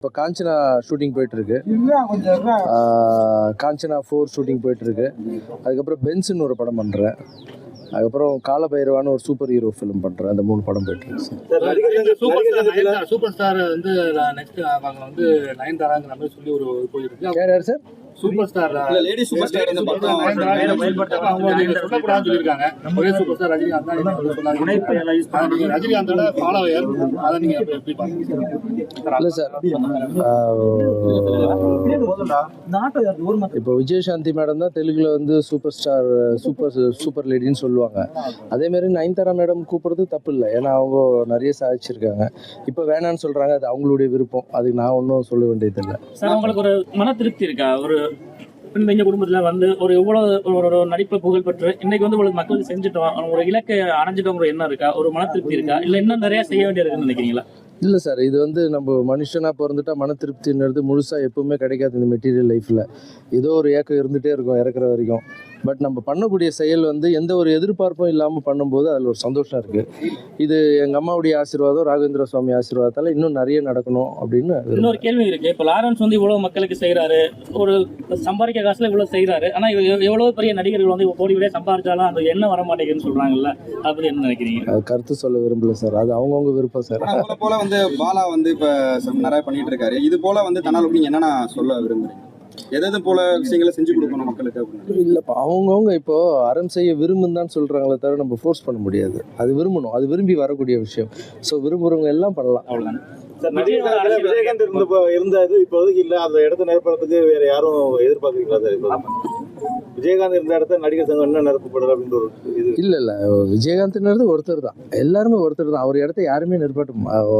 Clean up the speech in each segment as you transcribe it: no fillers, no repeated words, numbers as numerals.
இப்போ காஞ்சனா ஷூட்டிங் போயிட்டுருக்கு, காஞ்சனா 4 ஷூட்டிங் போயிட்டுருக்கு. அதுக்கப்புறம் பென்ஸ்னு ஒரு படம் பண்ணுறேன். அதுக்கப்புறம் காலபைரவான்னு ஒரு சூப்பர் ஹீரோ ஃபிலிம் பண்ணுறேன். அந்த 3 படம் போயிட்டுருக்கு சார். சூப்பர் ஸ்டார் வந்து நெக்ஸ்ட் அவங்க வந்து நயன்தாராங்கிற மாதிரி சொல்லி ஒரு போயிருக்கு. யார் sir? Super star lady super star வந்து அவங்க சொல்லக்கூடாதுன்னு சொல்லியிருக்காங்க. ஒரே சூப்பர் ஸ்டார் ரஜினிகாந்த் தான் சொன்னாங்க. ரஜினிகாந்தோட ஃபாலோவர் அதை நீங்க எப்படி பாருங்க? இல்லை சார், இப்போ விஜயசாந்தி மேடம் தான் தெலுங்குல வந்து சூப்பர் ஸ்டார் சூப்பர் லேடின்னு சொல்லுவாங்க. அதேமாரி நயன்தாரா மேடம் கூப்பிட்றது தப்பு இல்லை, ஏன்னா அவங்க நிறைய சாதிச்சிருக்காங்க. இப்போ வேணான்னு சொல்கிறாங்க, அது அவங்களுடைய விருப்பம், அதுக்கு நான் ஒன்றும் சொல்ல வேண்டியதில்லை சார். உங்களுக்கு ஒரு மன திருப்தி இருக்கா? ஒரு பெண்மைங்க குடும்பத்தில் வந்து ஒரு எவ்வளோ ஒரு நடிப்பை புகழ்பெற்று இன்னைக்கு வந்து உங்களுக்கு மக்கள் செஞ்சுட்டோம், ஒரு இலக்கை அடைஞ்சிட்டோங்கிற எண்ணம் இருக்கா? ஒரு மன திருப்தி இருக்கா? இல்லை இன்னும் நிறைய செய்ய வேண்டியிருக்குன்னு நினைக்கிறீங்களா? இல்லை சார், இது வந்து நம்ம மனுஷனாக பிறந்துட்டா மன திருப்தின்றது முழுசாக எப்பவுமே கிடைக்காது. இந்த மெட்டீரியல் லைஃப்பில் ஏதோ ஒரு ஏக்கம் இருந்துகிட்டே இருக்கும் இறக்குற வரைக்கும். பட் நம்ம பண்ணக்கூடிய செயல் வந்து எந்த ஒரு எதிர்பார்ப்பும் இல்லாமல் பண்ணும்போது அதில் ஒரு சந்தோஷம் இருக்குது. இது எங்கள் அம்மாவுடைய ஆசீர்வாதம், ராகவேந்திர சுவாமி ஆசீர்வாதத்தால் இன்னும் நிறைய நடக்கணும் அப்படின்னு. இன்னொரு கேள்வி இருக்குது. இப்போ லாரன்ஸ் வந்து இவ்வளோ மக்களுக்கு செய்கிறாரு, ஒரு சம்பாதிக்க காசில் இவ்வளோ செய்கிறாரு, ஆனால் எவ்வளோ பெரிய நடிகர்கள் வந்து கோடி விட சம்பாதிச்சாலும் அந்த எண்ணம் வர மாட்டேங்குதுன்னு சொல்கிறாங்கல்ல, அதை பற்றி என்ன நினைக்கிறீங்க? அது கருத்து சொல்ல விரும்பல சார், அது அவங்கவுங்க விருப்பம் சார். போல வந்து பாலா வந்து இப்போ நிறைய பண்ணிட்டு இருக்காரு. இது போல வந்து தன்னால் நீங்க என்னென்ன சொல்ல விரும்புறீங்க? எதாவது போல விஷயங்களை செஞ்சு கொடுக்கணும் மக்களுக்கு அப்படின்னு? இல்லைப்பா, அவங்கவுங்க இப்போ அறம் செய்ய விரும்புன்னு தான் சொல்கிறாங்களே தவிர நம்ம ஃபோர்ஸ் பண்ண முடியாது. அது விரும்பணும், அது விரும்பி வரக்கூடிய விஷயம். ஸோ விரும்புகிறவங்க எல்லாம் பண்ணலாம், அவ்வளோதான். விஜயகாந்த் இருந்தது இப்போதைக்கு இல்லை, அந்த இடத்த நிரப்புறதுக்கு வேற யாரும் எதிர்பார்க்குறீங்களா சார்? விஜயகாந்த் இருந்த இடத்த நடிகர் சங்கம் என்ன நிரப்பப்படுறது அப்படின்ற ஒரு இது இல்லை, விஜயகாந்த்ன்றது ஒருத்தர் தான், எல்லாருமே ஒருத்தர் தான். அவர் இடத்த யாருமே நிற்பாட்ட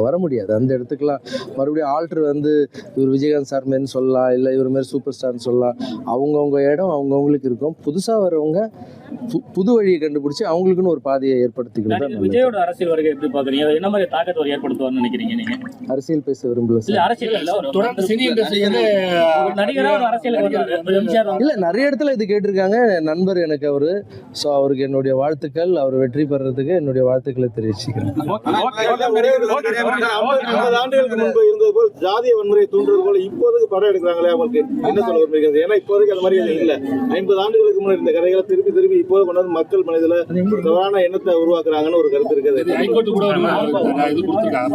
வர முடியாது. அந்த இடத்துக்குலாம் மறுபடியும் ஆல்ட்ரு வந்து இவர் விஜயகாந்த் சார் மாரின்னு சொல்லலாம், இல்லை இவர் மாரி சூப்பர் ஸ்டார்னு சொல்லலாம். அவங்கவுங்க இடம் அவங்கவுங்களுக்கு இருக்கும். புதுசாக வரவங்க புது வழியை கண்டுபிடிச்சி அவங்களுக்குன்னு ஒரு பாதையை ஏற்படுத்திக்கிறது தான். விஜயோட அரசியல் வருகை எப்படி பார்க்குறீங்க? என்ன மாதிரி தாக்கத்தை ஏற்படுத்துவார்னு நினைக்கிறீங்க நீங்க? அரசியல் பேச விரும்பல சார். அரசியல் நடிகரா ஒரு அரசியல் இல்லை, நிறைய இடத்துல இது கேட்டிருக்காங்க. நண்பர் எனக்கு அவரு. ஸோ அவருக்கு என்னுடைய வாழ்த்துக்கள். அவர் வெற்றி பெறதுக்கு என்னுடைய வாழ்த்துக்களை தெரிவிச்சுக்கிறேன். 50 ஆண்டுகளுக்கு முன்பு இருந்தது போல் ஜாதிய வன்முறை தூண்டுறது போல இப்போதைக்கு படம் எடுக்கிறாங்களே, அவங்களுக்கு என்ன சொல்ல விரும்புகிறது? ஏன்னா இப்போதைக்கு அந்த மாதிரி இல்லை. 50 ஆண்டுகளுக்கு முன்னாடி இந்த கதைகளை திருப்பி இப்போது கொண்டாந்து மக்கள் மனதில் தவறான எண்ணத்தை உருவாக்குறாங்கன்னு ஒரு கருத்து இருக்குது. ஹைகோர்ட் கூட இது கொடுத்துருக்காங்க,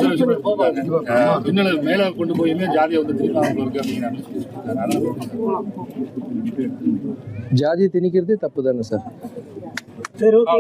மேல கொண்டு போயுமே ஜாதியை வந்து ஜாதியை திணிக்கிறதே தப்பு தானே சார்? சரி, ஓகே.